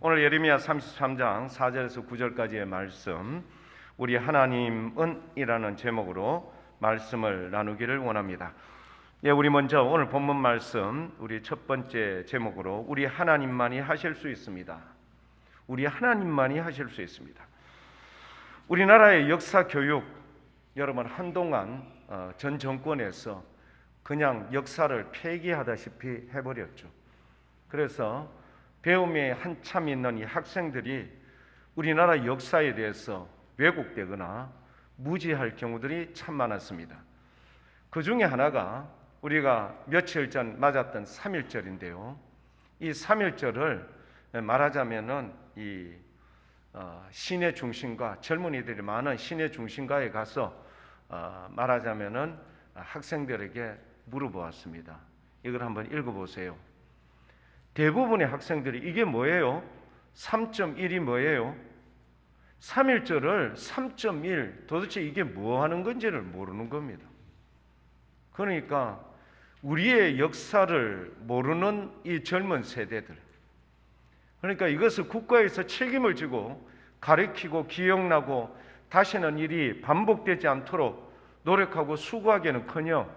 오늘 예레미야 33장 4절에서 9절까지의 말씀, 우리 하나님은 이라는 제목으로 말씀을 나누기를 원합니다. 우리 먼저 오늘 본문 말씀, 우리 첫 번째 제목으로 우리 하나님만이 하실 수 있습니다. 우리 하나님만이 하실 수 있습니다. 우리나라의 역사 교육, 여러분 한동안 전 정권에서 그냥 역사를 폐기하다시피 해버렸죠. 그래서 배움에 한참 있는 이 학생들이 우리나라 역사에 대해서 왜곡되거나 무지할 경우들이 참 많았습니다. 그 중에 하나가 우리가 며칠 전 맞았던 3.1절인데요. 이 3.1절을 말하자면은 이 시내 중심가, 젊은이들이 많은 시내 중심가에 가서 말하자면은 학생들에게 물어보았습니다. 이걸 한번 읽어보세요. 대부분의 학생들이 이게 뭐예요? 3.1이 뭐예요? 3.1절을 3.1 도대체 이게 뭐 하는 건지를 모르는 겁니다. 그러니까 우리의 역사를 모르는 이 젊은 세대들, 그러니까 이것을 국가에서 책임을 지고 가르치고 기억나고 다시는 일이 반복되지 않도록 노력하고 수고하기는커녕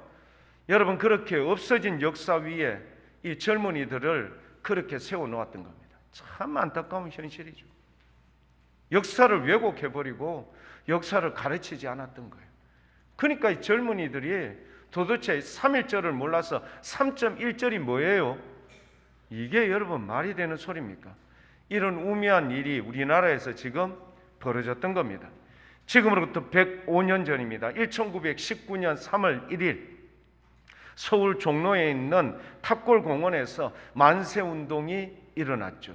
여러분 그렇게 없어진 역사 위에 이 젊은이들을 그렇게 세워놓았던 겁니다. 참 안타까운 현실이죠. 역사를 왜곡해버리고 역사를 가르치지 않았던 거예요. 그러니까 이 젊은이들이 도대체 3.1절을 몰라서 3.1절이 뭐예요? 이게 여러분 말이 되는 소리입니까? 이런 우매한 일이 우리나라에서 지금 벌어졌던 겁니다. 지금으로부터 105년 전입니다. 1919년 3월 1일 서울 종로에 있는 탑골공원에서 만세운동이 일어났죠.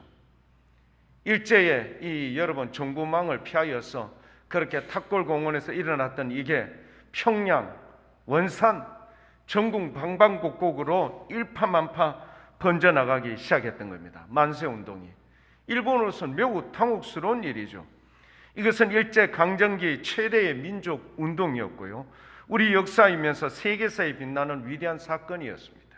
일제에 이 여러분 정부망을 피하여서 그렇게 탑골공원에서 일어났던 이게 평양, 원산, 전국 방방곡곡으로 일파만파 번져나가기 시작했던 겁니다. 만세운동이. 일본으로서는 매우 당혹스러운 일이죠. 이것은 일제 강점기 최대의 민족 운동이었고요. 우리 역사이면서 세계사에 빛나는 위대한 사건이었습니다.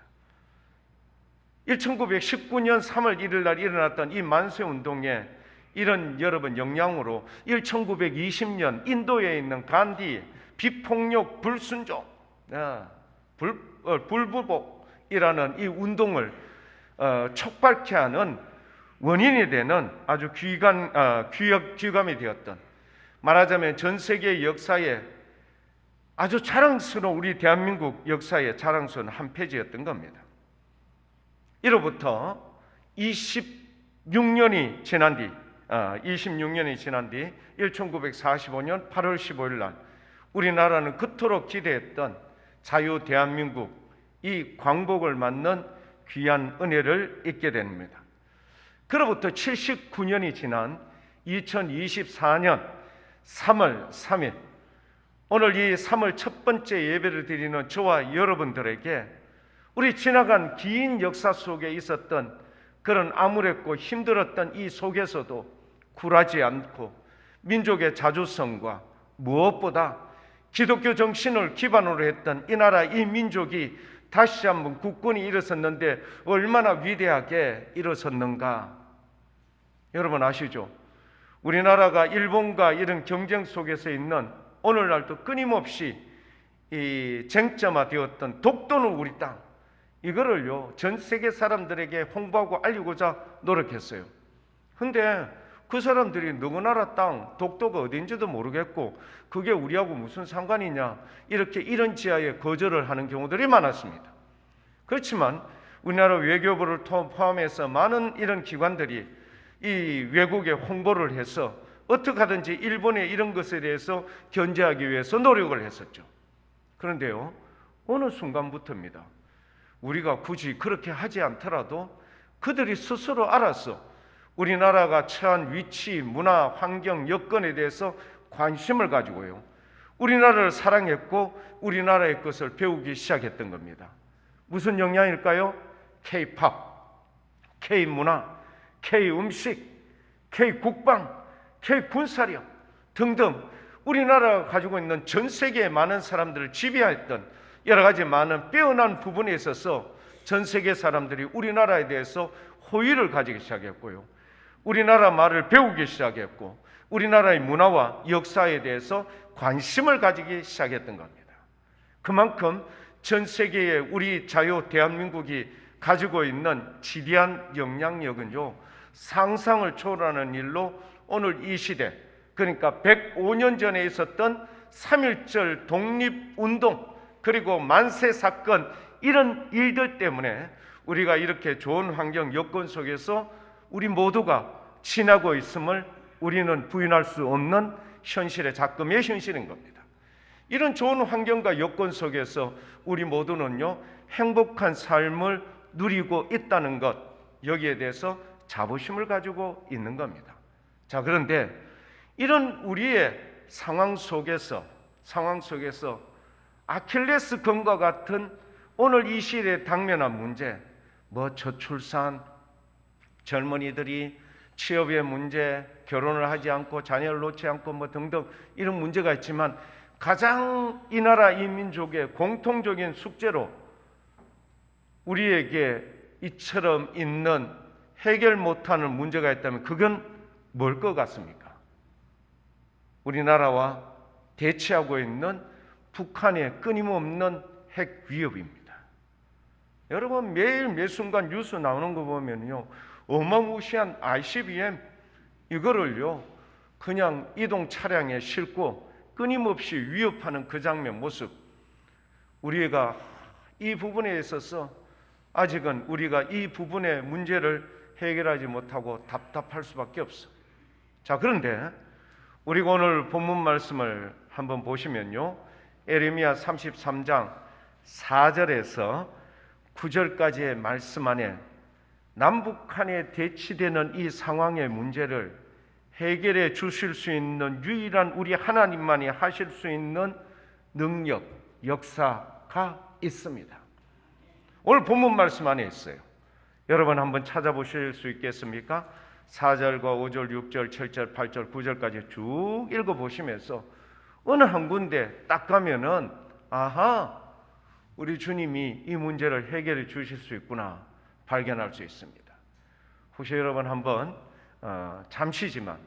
1919년 3월 1일 날 일어났던 이 만세운동에 이런 여러분 영향으로 1920년 인도에 있는 간디 비폭력 불순종, 불부복이라는 이 운동을 촉발케 하는 원인이 되는 아주 귀감이 되었던, 말하자면 전 세계 역사에 아주 자랑스러운 우리 대한민국 역사의 자랑스러운 한 페이지였던 겁니다. 이로부터 26년이 지난 뒤 1945년 8월 15일 날 우리나라는 그토록 기대했던 자유 대한민국, 이 광복을 맞는 귀한 은혜를 잊게 됩니다. 그로부터 79년이 지난 2024년 3월 3일, 오늘 이 3월 첫 번째 예배를 드리는 저와 여러분들에게 우리 지나간 긴 역사 속에 있었던 그런 암울했고 힘들었던 이 속에서도 굴하지 않고 민족의 자주성과 무엇보다 기독교 정신을 기반으로 했던 이 나라 이 민족이 다시 한번 국권이 일어섰는데 얼마나 위대하게 일어섰는가. 여러분 아시죠? 우리나라가 일본과 이런 경쟁 속에서 있는 오늘날도 끊임없이 이 쟁점화되었던 독도는 우리 땅, 이거를요 전 세계 사람들에게 홍보하고 알리고자 노력했어요. 근데 그 사람들이 누구 나라 땅, 독도가 어딘지도 모르겠고 그게 우리하고 무슨 상관이냐, 이렇게 이런 지하에 거절을 하는 경우들이 많았습니다. 그렇지만 우리나라 외교부를 포함해서 많은 이런 기관들이 이 외국에 홍보를 해서 어떻게 하든지 일본의 이런 것에 대해서 견제하기 위해서 노력을 했었죠. 그런데요, 어느 순간부터입니다. 우리가 굳이 그렇게 하지 않더라도 그들이 스스로 알아서 우리나라가 처한 위치, 문화, 환경, 여건에 대해서 관심을 가지고요, 우리나라를 사랑했고 우리나라의 것을 배우기 시작했던 겁니다. 무슨 영향일까요? K-팝, K-문화, K-음식, K-국방, K-군사력 등등 우리나라가 가지고 있는 전 세계의 많은 사람들을 지배했던 여러 가지 많은 빼어난 부분에 있어서 전 세계 사람들이 우리나라에 대해서 호의를 가지기 시작했고요, 우리나라 말을 배우기 시작했고 우리나라의 문화와 역사에 대해서 관심을 가지기 시작했던 겁니다. 그만큼 전 세계에 우리 자유 대한민국이 가지고 있는 지대한 영향력은요, 상상을 초월하는 일로 오늘 이 시대, 그러니까 105년 전에 있었던 3.1절 독립운동 그리고 만세 사건, 이런 일들 때문에 우리가 이렇게 좋은 환경 여건 속에서 우리 모두가 지나고 있음을 우리는 부인할 수 없는 현실의 작금의 현실인 겁니다. 이런 좋은 환경과 여건 속에서 우리 모두는요, 행복한 삶을 누리고 있다는 것, 여기에 대해서 자부심을 가지고 있는 겁니다. 자, 그런데 이런 우리의 상황 속에서 아킬레스 건과 같은 오늘 이 시대에 당면한 문제, 저출산, 젊은이들이 취업의 문제, 결혼을 하지 않고 자녀를 놓지 않고 등등 이런 문제가 있지만, 가장 이 나라 이 민족의 공통적인 숙제로 우리에게 이처럼 있는 해결 못하는 문제가 있다면 그건 뭘 것 같습니까? 우리나라와 대치하고 있는 북한의 끊임없는 핵 위협입니다. 여러분, 매일 매 순간 뉴스 나오는 거 보면요, 어마무시한 ICBM 이거를요 그냥 이동 차량에 싣고 끊임없이 위협하는 그 장면 모습, 우리가 이 부분에 있어서 아직은 우리가 이 부분의 문제를 해결하지 못하고 답답할 수밖에 없어. 자, 그런데 우리가 오늘 본문 말씀을 한번 보시면요, 에레미야 33장 4절에서 9절까지의 말씀 안에 남북한에 대치되는 이 상황의 문제를 해결해 주실 수 있는 유일한 우리 하나님만이 하실 수 있는 능력, 역사가 있습니다. 오늘 본문 말씀 안에 있어요. 여러분 한번 찾아보실 수 있겠습니까? 4절과 5절, 6절, 7절, 8절, 9절까지 쭉 읽어보시면서 어느 한 군데 딱 가면은 아하, 우리 주님이 이 문제를 해결해 주실 수 있구나 발견할 수 있습니다. 혹시 여러분 한번 잠시지만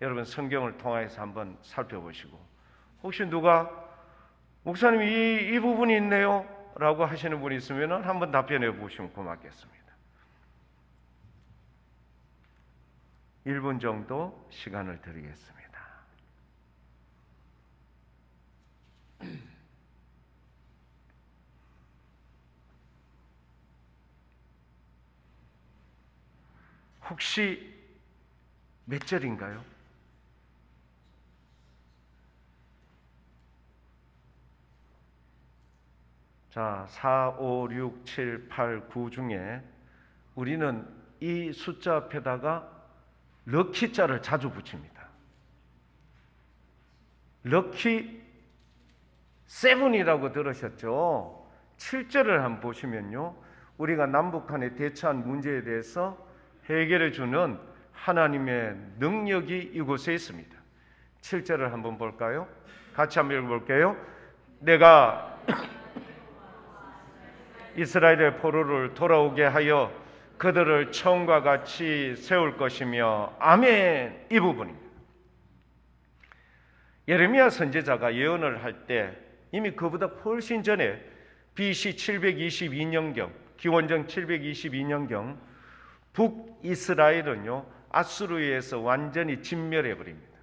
여러분 성경을 통해서 한번 살펴보시고, 혹시 누가 목사님 이 부분이 있네요 라고 하시는 분이 있으면 한번 답변해 보시면 고맙겠습니다. 1분 정도 시간을 드리겠습니다. 혹시 몇 절인가요? 자, 4, 5, 6, 7, 8, 9 중에 우리는 이 숫자 앞에다가 럭키자를 자주 붙입니다. 럭키 7이라고 들으셨죠? 7절을 한번 보시면요, 우리가 남북한에 대처한 문제에 대해서 해결해 주는 하나님의 능력이 이곳에 있습니다. 7절을 한번 볼까요? 같이 한번 읽어볼게요. 내가 이스라엘의 포로를 돌아오게 하여 그들을 처음과 같이 세울 것이며, 아멘. 이 부분입니다. 예레미야 선지자가 예언을 할 때 이미 그보다 훨씬 전에 BC 722년경, 기원전 722년경 북이스라엘은요 아수르에서 완전히 진멸해 버립니다.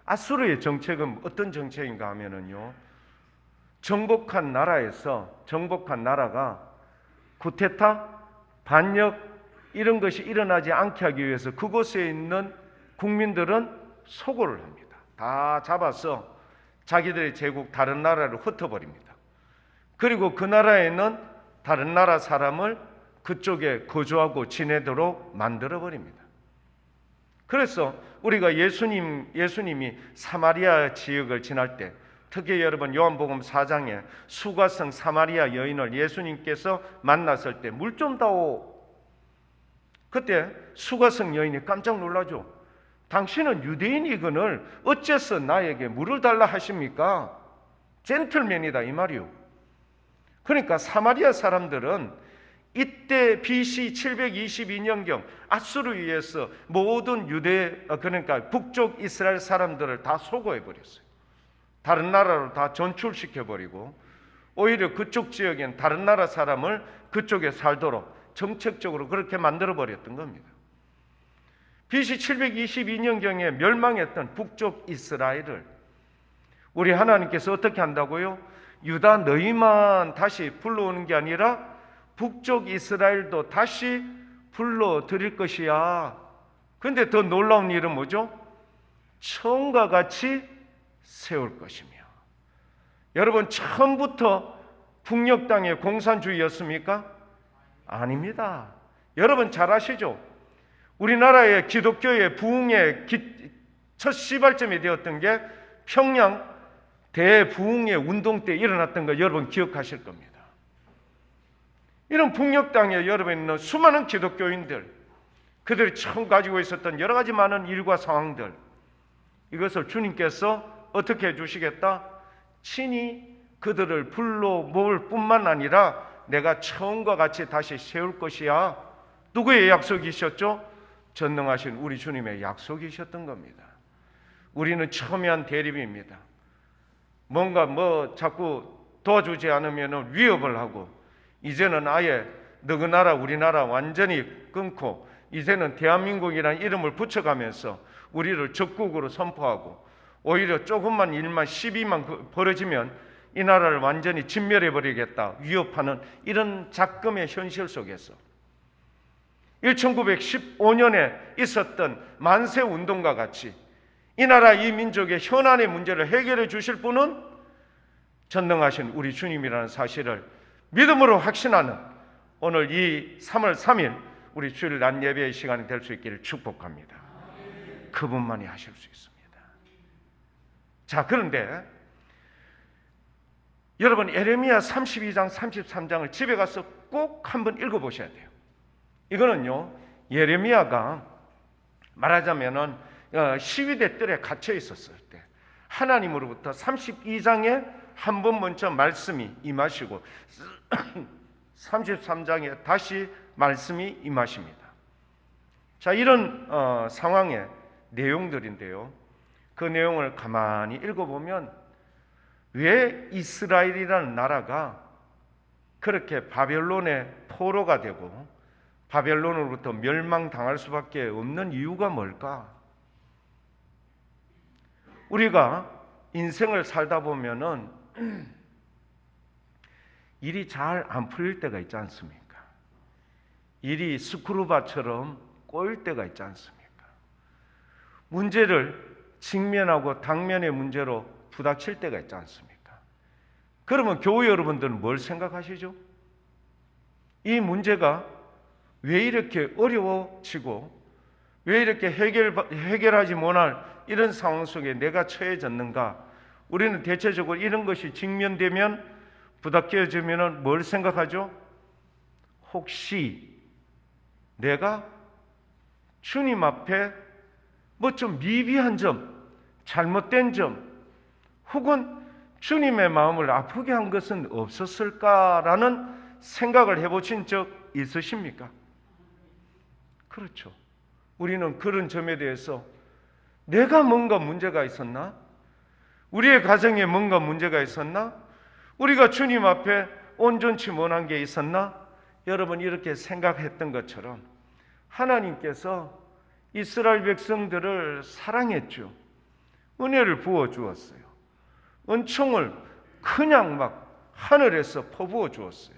아수르의 정책은 어떤 정책인가 하면은요, 정복한 나라가 쿠데타, 반역 이런 것이 일어나지 않게 하기 위해서 그곳에 있는 국민들은 소고를 합니다. 다 잡아서 자기들의 제국 다른 나라로 흩어버립니다. 그리고 그 나라에 있는 다른 나라 사람을 그쪽에 거주하고 지내도록 만들어버립니다. 그래서 우리가 예수님이 사마리아 지역을 지날 때, 특히 여러분 요한복음 4장에 수가성 사마리아 여인을 예수님께서 만났을 때 물 좀 다오. 그때 수가성 여인이 깜짝 놀라죠. 당신은 유대인이거늘 어째서 나에게 물을 달라 하십니까? 젠틀맨이다 이 말이요. 그러니까 사마리아 사람들은 이때 BC 722년경 아수르에서 모든 그러니까 북쪽 이스라엘 사람들을 다 소거해 버렸어요. 다른 나라로 다 전출시켜 버리고 오히려 그쪽 지역엔 다른 나라 사람을 그쪽에 살도록 정책적으로 그렇게 만들어 버렸던 겁니다. BC 722년경에 멸망했던 북쪽 이스라엘을 우리 하나님께서 어떻게 한다고요? 유다 너희만 다시 불러오는 게 아니라 북쪽 이스라엘도 다시 불러드릴 것이야. 그런데 더 놀라운 일은 뭐죠? 처음과 같이 세울 것이며. 여러분, 처음부터 북녘 땅의 공산주의였습니까? 아닙니다. 여러분 잘 아시죠? 우리나라의 기독교의 부흥의 첫 시발점이 되었던 게 평양 대부흥의 운동 때 일어났던 거 여러분 기억하실 겁니다. 이런 북녘 땅에 여러분 있는 수많은 기독교인들, 그들이 처음 가지고 있었던 여러 가지 많은 일과 상황들, 이것을 주님께서 어떻게 해주시겠다? 친히 그들을 불러 모을 뿐만 아니라 내가 처음과 같이 다시 세울 것이야. 누구의 약속이셨죠? 전능하신 우리 주님의 약속이셨던 겁니다. 우리는 첨예한 대립입니다. 뭔가 자꾸 도와주지 않으면 위협을 하고, 이제는 아예 너그 나라 우리 나라 완전히 끊고 이제는 대한민국이라는 이름을 붙여가면서 우리를 적국으로 선포하고, 오히려 조금만 일만 시비만 벌어지면 이 나라를 완전히 진멸해버리겠다 위협하는 이런 작금의 현실 속에서 1915년에 있었던 만세운동과 같이 이 나라 이 민족의 현안의 문제를 해결해 주실 분은 전능하신 우리 주님이라는 사실을 믿음으로 확신하는 오늘 이 3월 3일 우리 주일 낮 예배의 시간이 될 수 있기를 축복합니다. 그분만이 하실 수 있습니다. 자, 그런데 여러분 예레미야 32장 33장을 집에 가서 꼭 한번 읽어보셔야 돼요. 이거는요, 예레미야가 말하자면은 시위대 뜰에 갇혀 있었을 때 하나님으로부터 32장에 한 번 먼저 말씀이 임하시고 33장에 다시 말씀이 임하십니다. 자, 이런 상황의 내용들인데요, 그 내용을 가만히 읽어보면 왜 이스라엘이라는 나라가 그렇게 바벨론의 포로가 되고 바벨론으로부터 멸망당할 수밖에 없는 이유가 뭘까? 우리가 인생을 살다 보면은 일이 잘 안 풀릴 때가 있지 않습니까? 일이 스크루바처럼 꼬일 때가 있지 않습니까? 문제를 직면하고 당면의 문제로 부닥칠 때가 있지 않습니까? 그러면 교회 여러분들은 뭘 생각하시죠? 이 문제가 왜 이렇게 어려워지고 왜 이렇게 해결하지 못할 이런 상황 속에 내가 처해졌는가? 우리는 대체적으로 이런 것이 직면되면 부닥쳐지면 뭘 생각하죠? 혹시 내가 주님 앞에 뭐 좀 미비한 점, 잘못된 점, 혹은 주님의 마음을 아프게 한 것은 없었을까라는 생각을 해보신 적 있으십니까? 그렇죠. 우리는 그런 점에 대해서 내가 뭔가 문제가 있었나? 우리의 가정에 뭔가 문제가 있었나? 우리가 주님 앞에 온전치 못한 게 있었나? 여러분, 이렇게 생각했던 것처럼 하나님께서 이스라엘 백성들을 사랑했죠. 은혜를 부어주었어요. 은총을 그냥 막 하늘에서 퍼부어 주었어요.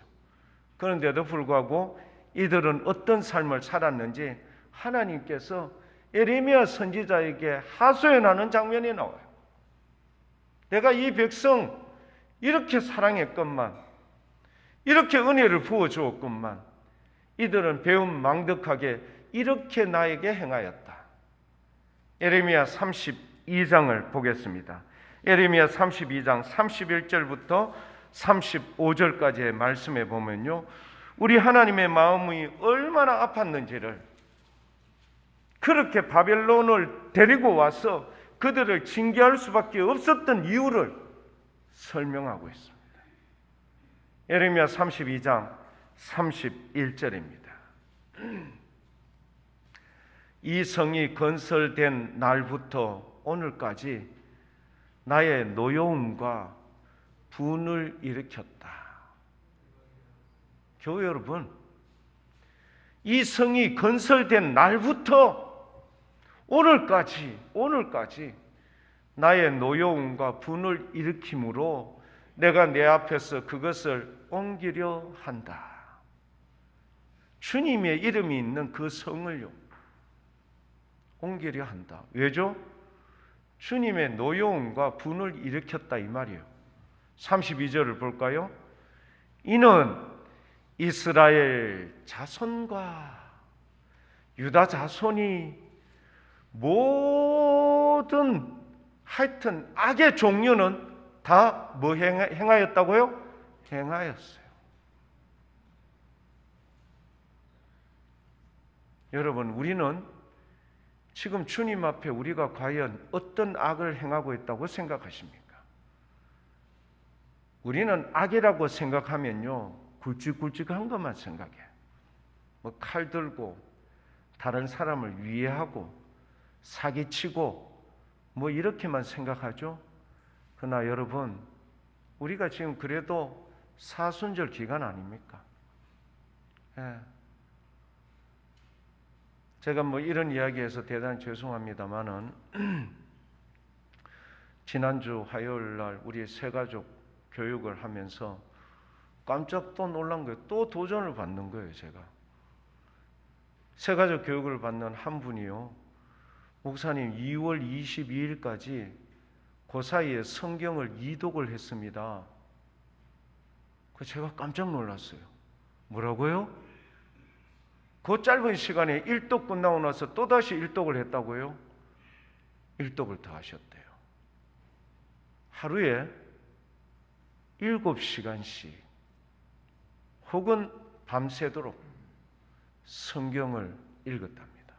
그런데도 불구하고 이들은 어떤 삶을 살았는지 하나님께서 예레미야 선지자에게 하소연하는 장면이 나와요. 내가 이 백성 이렇게 사랑했건만, 이렇게 은혜를 부어주었건만 이들은 배은망덕하게 이렇게 나에게 행하였다. 예레미야 32장을 보겠습니다. 예레미야 32장 31절부터 35절까지의 말씀에 보면요, 우리 하나님의 마음이 얼마나 아팠는지를, 그렇게 바벨론을 데리고 와서 그들을 징계할 수밖에 없었던 이유를 설명하고 있습니다. 예레미야 32장 31절입니다. 이 성이 건설된 날부터 오늘까지 나의 노여움과 분을 일으켰다. 교회 여러분, 이 성이 건설된 날부터 오늘까지 나의 노여움과 분을 일으킴으로 내가 내 앞에서 그것을 옮기려 한다. 주님의 이름이 있는 그 성을요, 옮기려 한다. 왜죠? 주님의 노여움과 분을 일으켰다 이 말이에요. 32절을 볼까요? 이는 이스라엘 자손과 유다 자손이 모든 하여튼 악의 종류는 다 뭐 행하였다고요? 행하였어요. 여러분, 우리는 지금 주님 앞에 우리가 과연 어떤 악을 행하고 있다고 생각하십니까? 우리는 악이라고 생각하면요, 굵직굵직한 것만 생각해. 뭐 칼 들고 다른 사람을 위해하고 사기치고 뭐 이렇게만 생각하죠. 그러나 여러분, 우리가 지금 그래도 사순절 기간 아닙니까? 예. 제가 뭐 이런 이야기해서 대단히 죄송합니다만은 지난주 화요일 날 우리 새가족 교육을 하면서 깜짝 또 놀란 거예요. 또 도전을 받는 거예요. 제가 새가족 교육을 받는 한 분이요, 목사님 2월 22일까지 그 사이에 성경을 2독을 했습니다. 제가 깜짝 놀랐어요. 뭐라고요? 그 짧은 시간에 1독 끝나고 나서 또다시 1독을 했다고요? 1독을 더 하셨대요. 하루에 7시간씩 혹은 밤새도록 성경을 읽었답니다.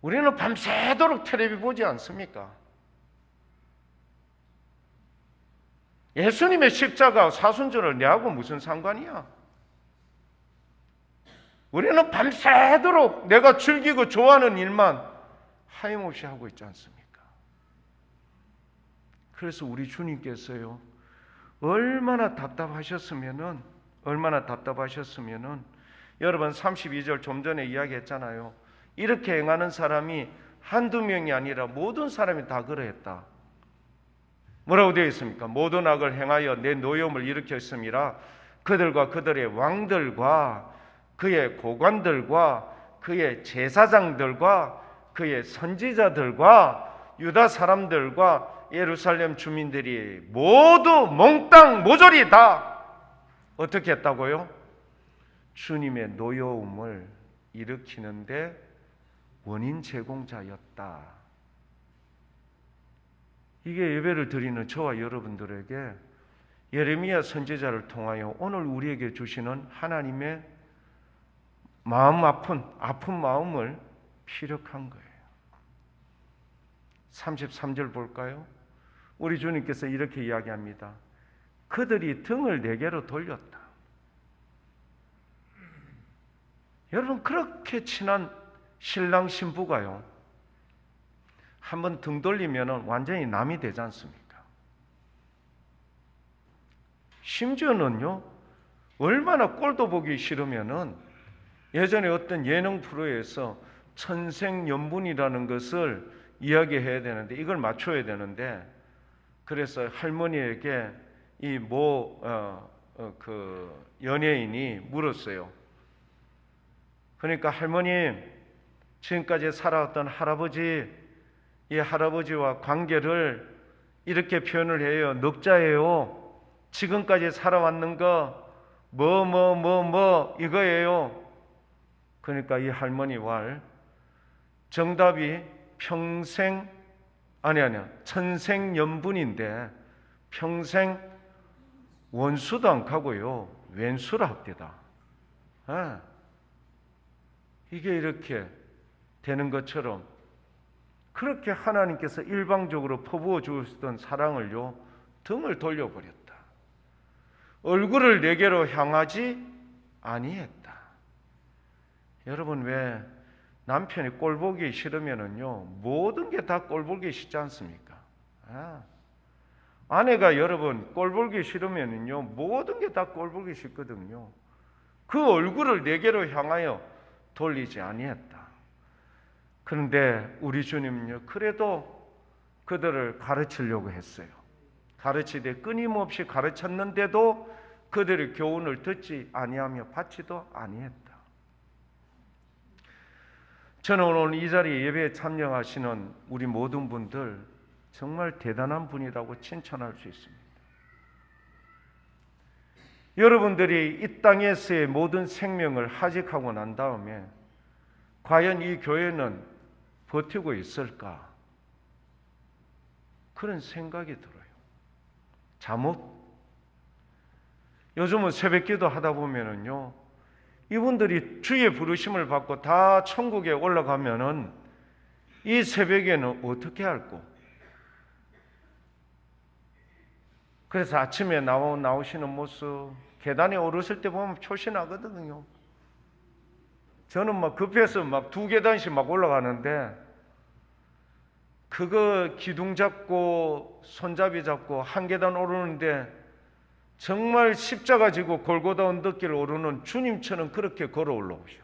우리는 밤새도록 텔레비 보지 않습니까? 예수님의 십자가 사순절을 내하고 무슨 상관이야? 우리는 밤새도록 내가 즐기고 좋아하는 일만 하염없이 하고 있지 않습니까? 그래서 우리 주님께서요, 얼마나 답답하셨으면은 여러분 32절 좀 전에 이야기했잖아요. 이렇게 행하는 사람이 한두 명이 아니라 모든 사람이 다 그러했다. 뭐라고 되어 있습니까? 모든 악을 행하여 내 노여움을 일으켰음이라. 그들과 그들의 왕들과 그의 고관들과 그의 제사장들과 그의 선지자들과 유다 사람들과 예루살렘 주민들이 모두 몽땅 모조리 다 어떻게 했다고요? 주님의 노여움을 일으키는데 원인 제공자였다. 이게 예배를 드리는 저와 여러분들에게 예레미야 선지자를 통하여 오늘 우리에게 주시는 하나님의 마음 아픈 마음을 피력한 거예요. 33절 볼까요? 우리 주님께서 이렇게 이야기합니다. 그들이 등을 내게로 돌렸다. 여러분, 그렇게 친한 신랑 신부가요, 한번 등 돌리면 완전히 남이 되지 않습니까? 심지어는요, 얼마나 꼴도 보기 싫으면은 예전에 어떤 예능 프로에서 천생연분이라는 것을 이야기해야 되는데, 이걸 맞춰야 되는데, 그래서 할머니에게 이 연예인이 물었어요. 그러니까 할머님, 지금까지 살아왔던 이 할아버지와 관계를 이렇게 표현을 해요. 넉자예요. 지금까지 살아왔는 거 이거예요. 그러니까 이 할머니 정답이 천생연분인데 평생 원수도 안 가고요, 왼수라 합디다. 이게 이렇게 되는 것처럼 그렇게 하나님께서 일방적으로 퍼부어 주셨던 사랑을요, 등을 돌려버렸다. 얼굴을 내게로 향하지 아니했다. 여러분, 왜 남편이 꼴 보기 싫으면은요, 모든 게 다 꼴 보기 싫지 않습니까? 아내가 여러분 꼴 보기 싫으면은요, 모든 게 다 꼴 보기 싫거든요. 그 얼굴을 내게로 향하여 돌리지 아니했다. 그런데 우리 주님은요, 그래도 그들을 가르치려고 했어요. 가르치되 끊임없이 가르쳤는데도 그들의 교훈을 듣지 아니하며 받지도 아니했다. 저는 오늘 이 자리에 예배에 참여하시는 우리 모든 분들 정말 대단한 분이라고 칭찬할 수 있습니다. 여러분들이 이 땅에서의 모든 생명을 하직하고 난 다음에 과연 이 교회는 버티고 있을까? 그런 생각이 들어요. 잠옷. 요즘은 새벽기도 하다 보면은요, 이분들이 주의 부르심을 받고 다 천국에 올라가면은 이 새벽에는 어떻게 할꼬? 그래서 아침에 나오시는 모습, 계단에 오르실 때 보면 초신하거든요. 저는 막 급해서 막 2계단씩 막 올라가는데, 그거 기둥 잡고 손잡이 잡고 1계단 오르는데 정말 십자가 지고 골고다 언덕길 오르는 주님처럼 그렇게 걸어 올라오셔.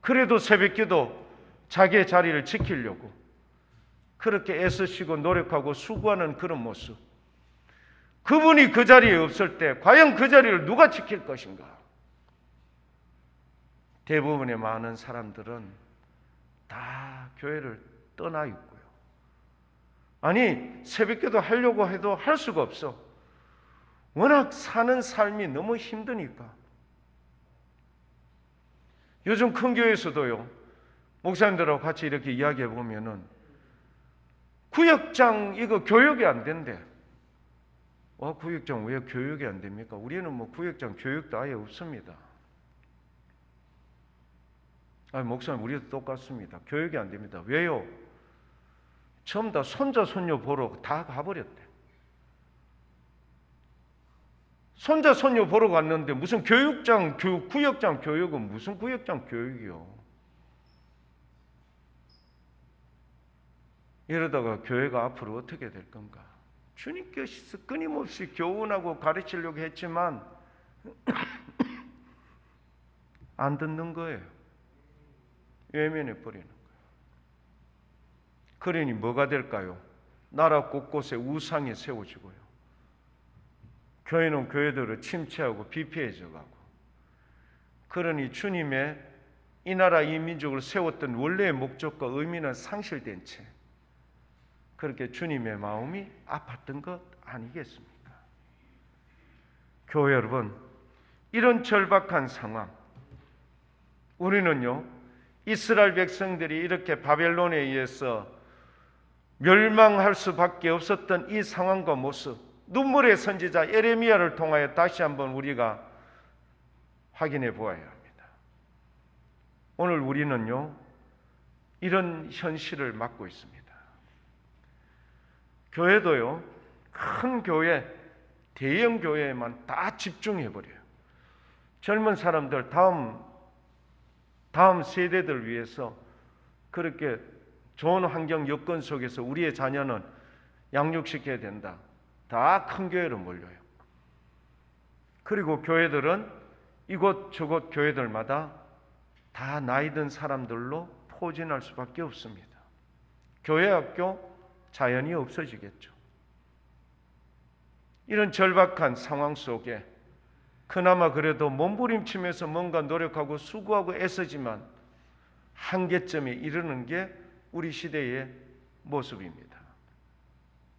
그래도 새벽기도 자기의 자리를 지키려고 그렇게 애쓰시고 노력하고 수고하는 그런 모습. 그분이 그 자리에 없을 때 과연 그 자리를 누가 지킬 것인가? 대부분의 많은 사람들은 다 교회를 떠나 있고요. 아니, 새벽기도 하려고 해도 할 수가 없어. 워낙 사는 삶이 너무 힘드니까. 요즘 큰 교회에서도요, 목사님들하고 같이 이렇게 이야기해 보면은 구역장 이거 교육이 안 된대. 구역장 왜 교육이 안 됩니까? 우리는 뭐 구역장 교육도 아예 없습니다. 목사님, 우리도 똑같습니다. 교육이 안 됩니다. 왜요? 전부 다 손자 손녀 보러 다 가버렸대. 손자 손녀 보러 갔는데 무슨 구역장 교육은 무슨 구역장 교육이요? 이러다가 교회가 앞으로 어떻게 될 건가? 주님께서 끊임없이 교훈하고 가르치려고 했지만 안 듣는 거예요. 외면해 버리는 거예요. 그러니 뭐가 될까요? 나라 곳곳에 우상이 세워지고요. 교회는 교회대로 침체하고 비폐해져 가고, 그러니 주님의 이 나라 이 민족을 세웠던 원래의 목적과 의미는 상실된 채 그렇게 주님의 마음이 아팠던 것 아니겠습니까? 교회 여러분, 이런 절박한 상황, 우리는요, 이스라엘 백성들이 이렇게 바벨론에 의해서 멸망할 수밖에 없었던 이 상황과 모습, 눈물의 선지자 예레미야를 통하여 다시 한번 우리가 확인해 보아야 합니다. 오늘 우리는요, 이런 현실을 맞고 있습니다. 교회도요, 큰 교회, 대형 교회에만 다 집중해 버려요. 젊은 사람들, 다음 세대들 위해서 그렇게 좋은 환경 여건 속에서 우리의 자녀는 양육시켜야 된다. 다 큰 교회로 몰려요. 그리고 교회들은 이곳저곳 교회들마다 다 나이 든 사람들로 포진할 수밖에 없습니다. 교회 학교 자연히 없어지겠죠. 이런 절박한 상황 속에 그나마 그래도 몸부림치면서 뭔가 노력하고 수고하고 애쓰지만 한계점에 이르는 게 우리 시대의 모습입니다.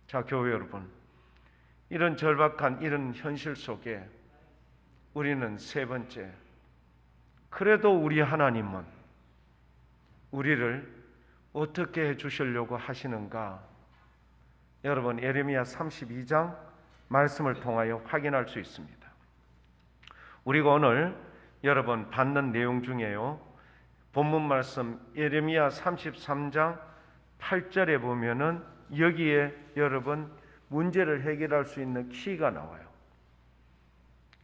자, 교회 여러분, 이런 절박한 이런 현실 속에 우리는 세 번째, 그래도 우리 하나님은 우리를 어떻게 해주시려고 하시는가? 여러분, 예레미야 32장 말씀을 통하여 확인할 수 있습니다. 우리가 오늘 여러분 받는 내용 중에요, 본문 말씀 예레미야 33장 8절에 보면은 여기에 여러분 문제를 해결할 수 있는 키가 나와요.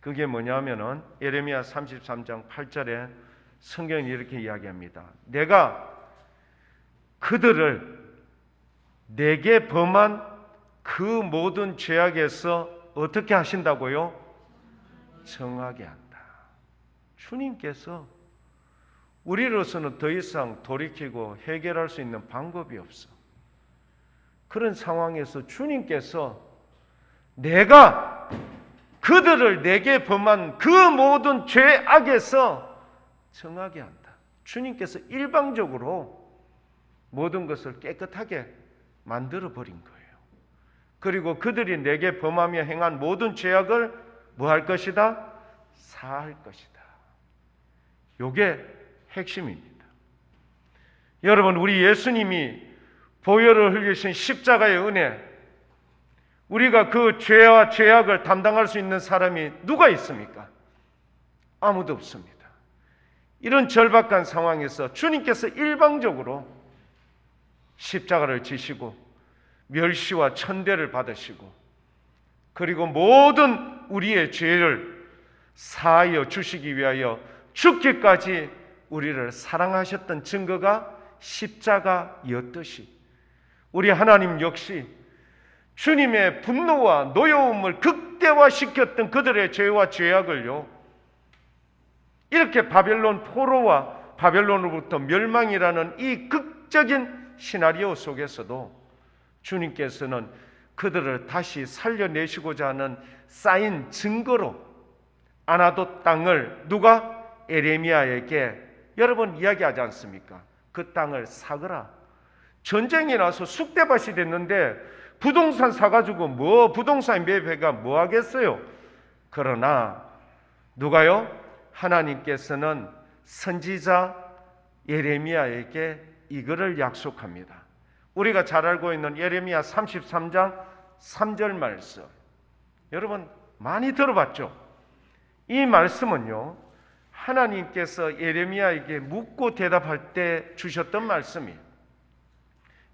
그게 뭐냐면은 예레미야 33장 8절에 성경이 이렇게 이야기합니다. 내가 그들을 내게 범한 그 모든 죄악에서 어떻게 하신다고요? 정하게 한다. 주님께서 우리로서는 더 이상 돌이키고 해결할 수 있는 방법이 없어. 그런 상황에서 주님께서 내가 그들을 내게 범한 그 모든 죄악에서 정하게 한다. 주님께서 일방적으로 모든 것을 깨끗하게 만들어 버린 거예요. 그리고 그들이 내게 범하며 행한 모든 죄악을 뭐 할 것이다? 사할 것이다. 요게 핵심입니다. 여러분, 우리 예수님이 보혈을 흘리신 십자가의 은혜, 우리가 그 죄와 죄악을 담당할 수 있는 사람이 누가 있습니까? 아무도 없습니다. 이런 절박한 상황에서 주님께서 일방적으로 십자가를 지시고 멸시와 천대를 받으시고 그리고 모든 우리의 죄를 사하여 주시기 위하여 죽기까지 우리를 사랑하셨던 증거가 십자가였듯이 우리 하나님 역시 주님의 분노와 노여움을 극대화시켰던 그들의 죄와 죄악을요, 이렇게 바벨론 포로와 바벨론으로부터 멸망이라는 이 극적인 시나리오 속에서도 주님께서는 그들을 다시 살려내시고자 하는 쌓인 증거로 아나돗 땅을 누가? 에레미야에게 여러분 이야기하지 않습니까? 그 땅을 사거라. 전쟁이 나서 쑥대밭이 됐는데 부동산 사가지고 부동산 매매가 뭐 하겠어요? 그러나 누가요? 하나님께서는 선지자 예레미야에게 이거를 약속합니다. 우리가 잘 알고 있는 예레미야 33장 3절 말씀, 여러분 많이 들어봤죠? 이 말씀은요, 하나님께서 예레미야에게 묻고 대답할 때 주셨던 말씀이에요.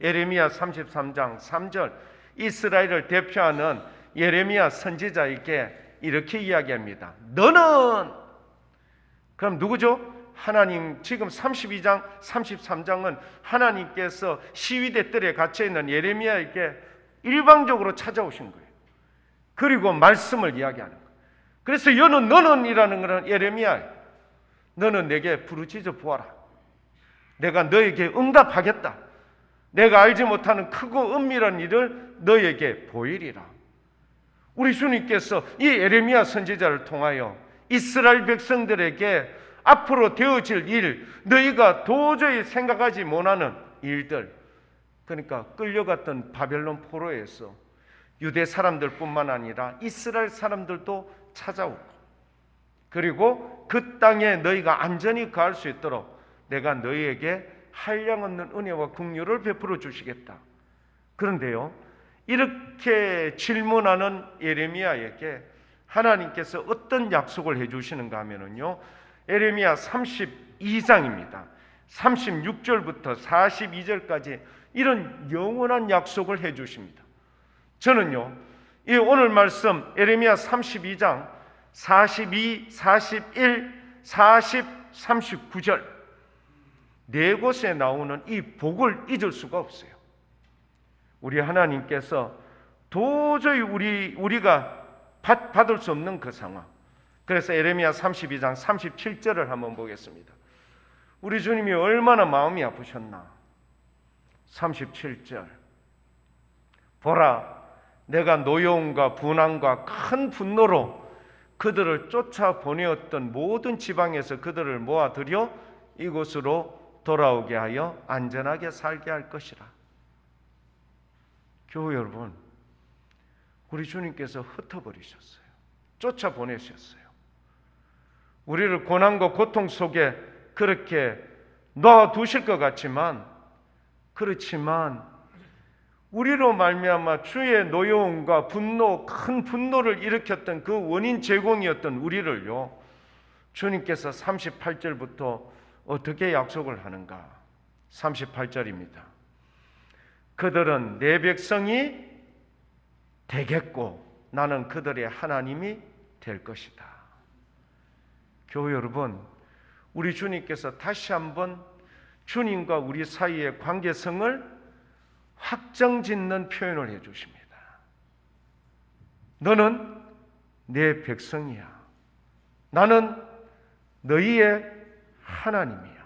예레미야 33장 3절, 이스라엘을 대표하는 예레미야 선지자에게 이렇게 이야기합니다. 너는, 그럼 누구죠? 하나님, 지금 32장 33장은 하나님께서 시위대 뜰에 갇혀있는 예레미야에게 일방적으로 찾아오신 거예요. 그리고 말씀을 이야기하는 거예요. 그래서 너는 이라는 것은 예레미야, 너는 내게 부르짖어 보아라. 내가 너에게 응답하겠다. 내가 알지 못하는 크고 은밀한 일을 너에게 보이리라. 우리 주님께서 이 예레미야 선지자를 통하여 이스라엘 백성들에게 앞으로 되어질 일, 너희가 도저히 생각하지 못하는 일들, 그러니까 끌려갔던 바벨론 포로에서 유대 사람들뿐만 아니라 이스라엘 사람들도 찾아오고, 그리고 그 땅에 너희가 안전히 거할 수 있도록 내가 너희에게 한량없는 은혜와 긍휼을 베풀어 주시겠다. 그런데요, 이렇게 질문하는 예레미야에게 하나님께서 어떤 약속을 해주시는가 하면요, 예레미야 32장입니다. 36절부터 42절까지 이런 영원한 약속을 해주십니다. 저는요, 이 오늘 말씀 예레미야 32장 42, 41, 40, 39절 네 곳에 나오는 이 복을 잊을 수가 없어요. 우리 하나님께서 도저히 우리가 받을 수 없는 그 상황. 그래서 예레미야 32장 37절을 한번 보겠습니다. 우리 주님이 얼마나 마음이 아프셨나. 37절, 보라, 내가 노여움과 분함과 큰 분노로 그들을 쫓아보내었던 모든 지방에서 그들을 모아들여 이곳으로 돌아오게 하여 안전하게 살게 할 것이라. 교우 여러분, 우리 주님께서 흩어버리셨어요. 쫓아보내셨어요. 우리를 고난과 고통 속에 그렇게 놔두실 것 같지만, 그렇지만 우리로 말미암아 주의 노여움과 분노, 큰 분노를 일으켰던 그 원인 제공이었던 우리를요, 주님께서 38절부터 어떻게 약속을 하는가? 38절입니다. 그들은 내 백성이 되겠고 나는 그들의 하나님이 될 것이다. 교회 여러분, 우리 주님께서 다시 한번 주님과 우리 사이의 관계성을 확정짓는 표현을 해주십니다. 너는 내 백성이야. 나는 너희의 하나님이야.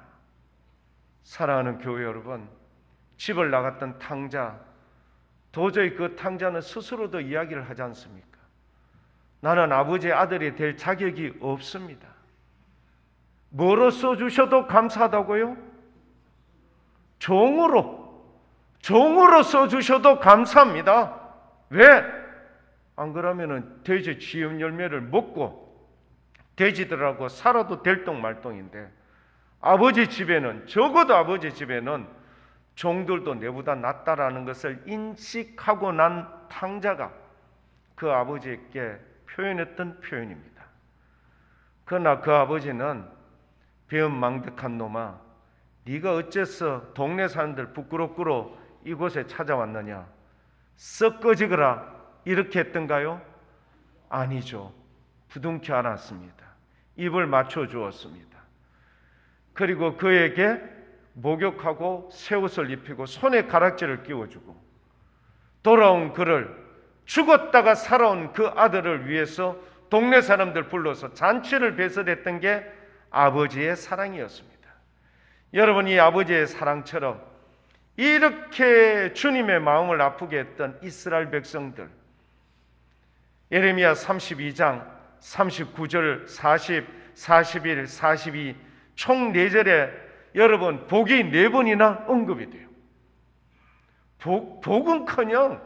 사랑하는 교회 여러분, 집을 나갔던 탕자, 도저히 그 탕자는 스스로도 이야기를 하지 않습니까? 나는 아버지의 아들이 될 자격이 없습니다. 뭐로 써주셔도 감사하다고요? 종으로 써주셔도 감사합니다. 왜? 안 그러면은 돼지 지음 열매를 먹고 돼지들하고 살아도 될똥말똥인데, 아버지 집에는, 적어도 아버지 집에는 종들도 내보다 낫다라는 것을 인식하고 난 탕자가 그 아버지에게 표현했던 표현입니다. 그러나 그 아버지는 배은망덕한 놈아, 네가 어째서 동네 사람들 부끄럽고로 이곳에 찾아왔느냐, 썩 꺼지거라, 이렇게 했던가요? 아니죠. 부둥켜 안았습니다. 입을 맞춰 주었습니다. 그리고 그에게 목욕하고 새 옷을 입히고 손에 가락지를 끼워주고, 돌아온 그를, 죽었다가 살아온 그 아들을 위해서 동네 사람들 불러서 잔치를 배설했던 게 아버지의 사랑이었습니다. 여러분, 이 아버지의 사랑처럼 이렇게 주님의 마음을 아프게 했던 이스라엘 백성들, 예레미야 32장 39절, 40, 41, 42 총 4절에 여러분 복이 4번이나 언급이 돼요. 복은커녕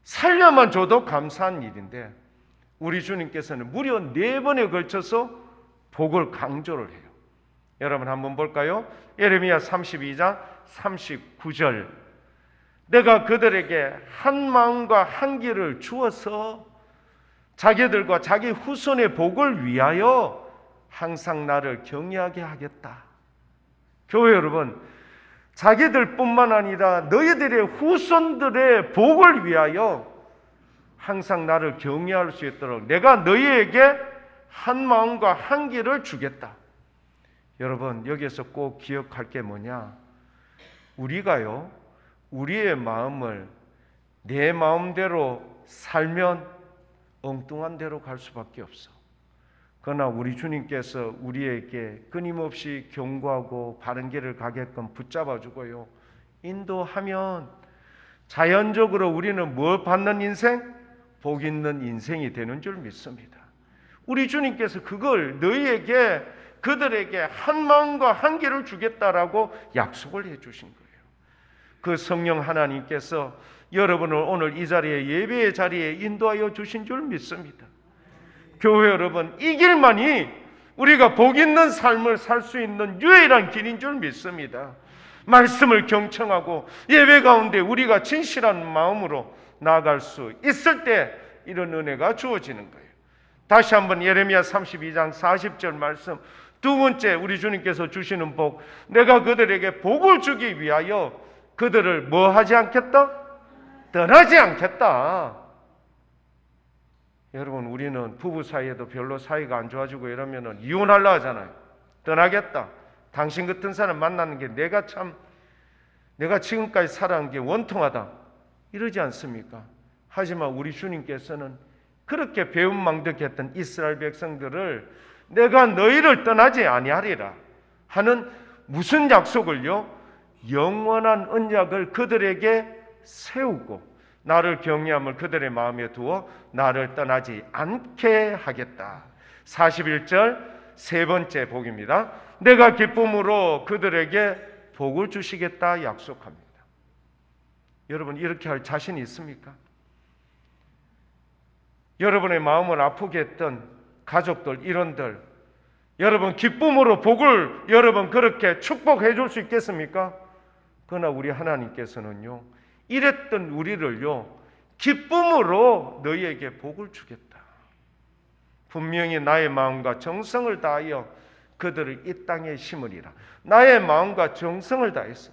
살려만 줘도 감사한 일인데, 우리 주님께서는 무려 4번에 걸쳐서 복을 강조를 해요. 여러분 한번 볼까요? 예레미야 32장 39절, 내가 그들에게 한 마음과 한 길을 주어서 자기들과 자기 후손의 복을 위하여 항상 나를 경외하게 하겠다. 교회 여러분, 자기들뿐만 아니라 너희들의 후손들의 복을 위하여 항상 나를 경외할 수 있도록 내가 너희에게 한 마음과 한 길을 주겠다. 여러분, 여기에서 꼭 기억할 게 뭐냐? 우리가요, 우리의 마음을 내 마음대로 살면 엉뚱한 대로 갈 수밖에 없어. 그러나 우리 주님께서 우리에게 끊임없이 경고하고 바른 길을 가게끔 붙잡아주고요, 인도하면 자연적으로 우리는 뭘 받는 인생? 복 있는 인생이 되는 줄 믿습니다. 우리 주님께서 그걸 너희에게, 그들에게 한 마음과 한 길을 주겠다라고 약속을 해주신 거예요. 그 성령 하나님께서 여러분을 오늘 이 자리에, 예배의 자리에 인도하여 주신 줄 믿습니다. 교회 여러분, 이 길만이 우리가 복 있는 삶을 살 수 있는 유일한 길인 줄 믿습니다. 말씀을 경청하고 예배 가운데 우리가 진실한 마음으로 나아갈 수 있을 때 이런 은혜가 주어지는 거예요. 다시 한번 예레미야 32장 40절 말씀, 두 번째 우리 주님께서 주시는 복, 내가 그들에게 복을 주기 위하여 그들을 뭐 하지 않겠다? 떠나지 않겠다. 여러분, 우리는 부부 사이에도 별로 사이가 안 좋아지고 이러면 이혼하려 하잖아요. 떠나겠다. 당신 같은 사람 만나는 게 내가 지금까지 살아온 게 원통하다, 이러지 않습니까? 하지만 우리 주님께서는 그렇게 배은망덕했던 이스라엘 백성들을 내가 너희를 떠나지 아니하리라 하는 무슨 약속을요? 영원한 언약을 그들에게 세우고 나를 경외함을 그들의 마음에 두어 나를 떠나지 않게 하겠다. 41절 세 번째 복입니다. 내가 기쁨으로 그들에게 복을 주시겠다 약속합니다. 여러분, 이렇게 할 자신이 있습니까? 여러분의 마음을 아프게 했던 가족들, 일원들, 여러분 기쁨으로 복을 여러분 그렇게 축복해 줄 수 있겠습니까? 그러나 우리 하나님께서는요, 이랬던 우리를요, 기쁨으로 너희에게 복을 주겠다. 분명히 나의 마음과 정성을 다하여 그들을 이 땅에 심으리라. 나의 마음과 정성을 다해서,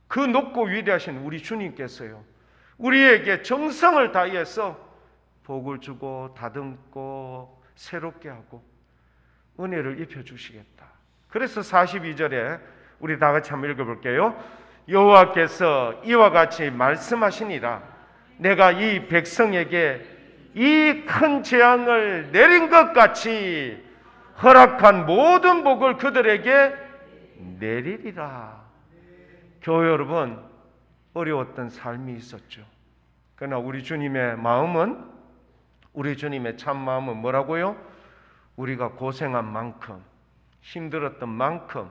그 높고 위대하신 우리 주님께서요, 우리에게 정성을 다해서 복을 주고 다듬고 새롭게 하고 은혜를 입혀주시겠다. 그래서 42절에 우리 다 같이 한번 읽어볼게요. 여호와께서 이와 같이 말씀하시니라. 내가 이 백성에게 이 큰 재앙을 내린 것 같이 허락한 모든 복을 그들에게 내리리라. 교회 여러분, 어려웠던 삶이 있었죠. 그러나 우리 주님의 마음은, 우리 주님의 참 마음은 뭐라고요? 우리가 고생한 만큼, 힘들었던 만큼,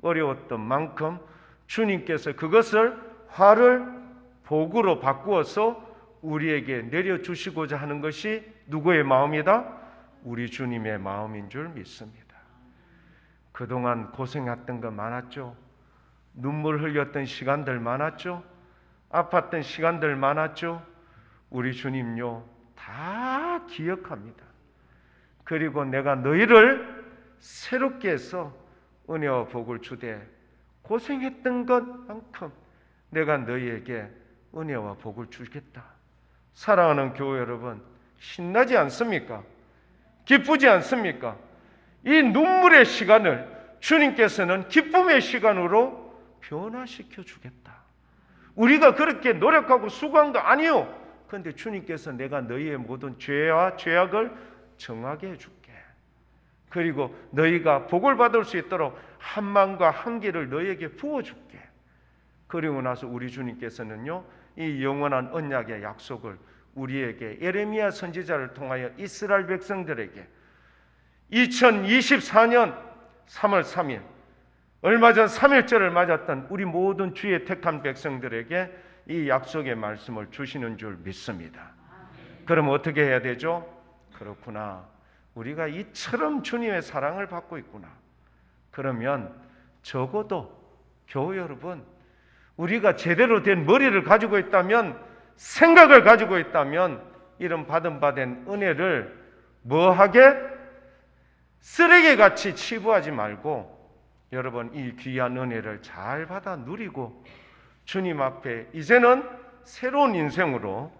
어려웠던 만큼 주님께서 그것을 화를 복으로 바꾸어서 우리에게 내려주시고자 하는 것이 누구의 마음이다? 우리 주님의 마음인 줄 믿습니다. 그동안 고생했던 거 많았죠. 눈물 흘렸던 시간들 많았죠. 아팠던 시간들 많았죠. 우리 주님요, 다 기억합니다. 그리고 내가 너희를 새롭게 해서 은혜와 복을 주되 고생했던 것만큼 내가 너희에게 은혜와 복을 주겠다. 사랑하는 교회 여러분, 신나지 않습니까? 기쁘지 않습니까? 이 눈물의 시간을 주님께서는 기쁨의 시간으로 변화시켜 주겠다. 우리가 그렇게 노력하고 수고한 거 아니요. 그런데 주님께서 내가 너희의 모든 죄와 죄악을 정하게 해줄게. 그리고 너희가 복을 받을 수 있도록 한 마음과 한 길을 너희에게 부어줄게. 그리고 나서 우리 주님께서는요, 이 영원한 언약의 약속을 우리에게 예레미야 선지자를 통하여 이스라엘 백성들에게 2024년 3월 3일 얼마 전 3일절을 맞았던 우리 모든 주의 택한 백성들에게 이 약속의 말씀을 주시는 줄 믿습니다. 그럼 어떻게 해야 되죠? 그렇구나, 우리가 이처럼 주님의 사랑을 받고 있구나. 그러면 적어도 교회 여러분, 우리가 제대로 된 머리를 가지고 있다면, 생각을 가지고 있다면 이런 받은 은혜를 뭐하게? 쓰레기같이 치부하지 말고 여러분 이 귀한 은혜를 잘 받아 누리고 주님 앞에 이제는 새로운 인생으로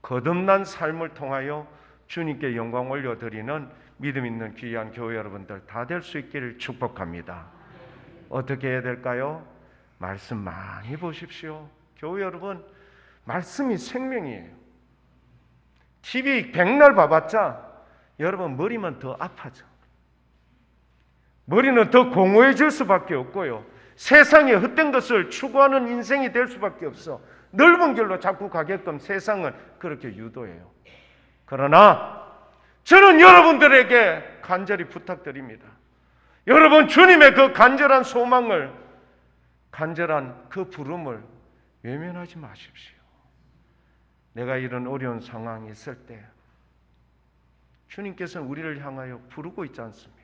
거듭난 삶을 통하여 주님께 영광 올려드리는 믿음 있는 귀한 교회 여러분들 다 될 수 있기를 축복합니다. 어떻게 해야 될까요? 말씀 많이 보십시오. 교회 여러분, 말씀이 생명이에요. TV 백날 봐봤자 여러분 머리만 더 아파져. 머리는 더 공허해질 수밖에 없고요, 세상에 헛된 것을 추구하는 인생이 될 수밖에 없어. 넓은 길로 자꾸 가게끔 세상은 그렇게 유도해요. 그러나 저는 여러분들에게 간절히 부탁드립니다. 여러분 주님의 그 간절한 소망을, 간절한 그 부름을 외면하지 마십시오. 내가 이런 어려운 상황이 있을 때 주님께서는 우리를 향하여 부르고 있지 않습니까?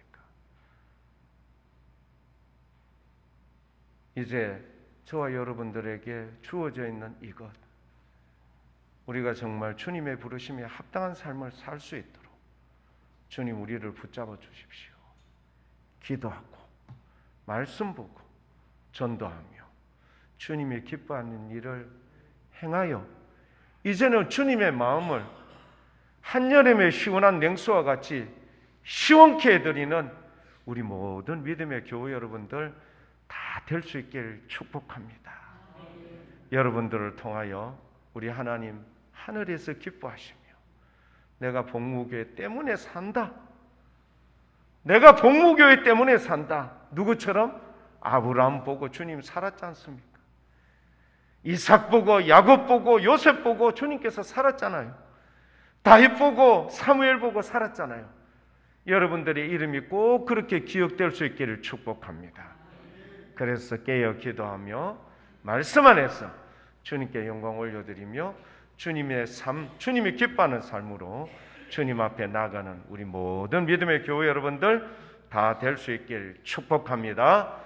이제 저와 여러분들에게 주어져 있는 이것, 우리가 정말 주님의 부르심에 합당한 삶을 살 수 있도록 주님 우리를 붙잡아 주십시오. 기도하고 말씀 보고 전도하며 주님이 기뻐하는 일을 행하여 이제는 주님의 마음을 한여름의 시원한 냉수와 같이 시원케 해드리는 우리 모든 믿음의 교회 여러분들 다 될 수 있기를 축복합니다. 여러분들을 통하여 우리 하나님 하늘에서 기뻐하시며 내가 복무교회 때문에 산다, 내가 복무교회 때문에 산다. 누구처럼? 아브라함 보고 주님 살았지 않습니까? 이삭 보고 야곱 보고 요셉 보고 주님께서 살았잖아요. 다윗 보고 사무엘 보고 살았잖아요. 여러분들의 이름이 꼭 그렇게 기억될 수 있기를 축복합니다. 그래서 깨어 기도하며 말씀 안에서 주님께 영광 올려드리며 주님의 삶, 주님이 기뻐하는 삶으로 주님 앞에 나가는 우리 모든 믿음의 교회 여러분들 다 될 수 있기를 축복합니다.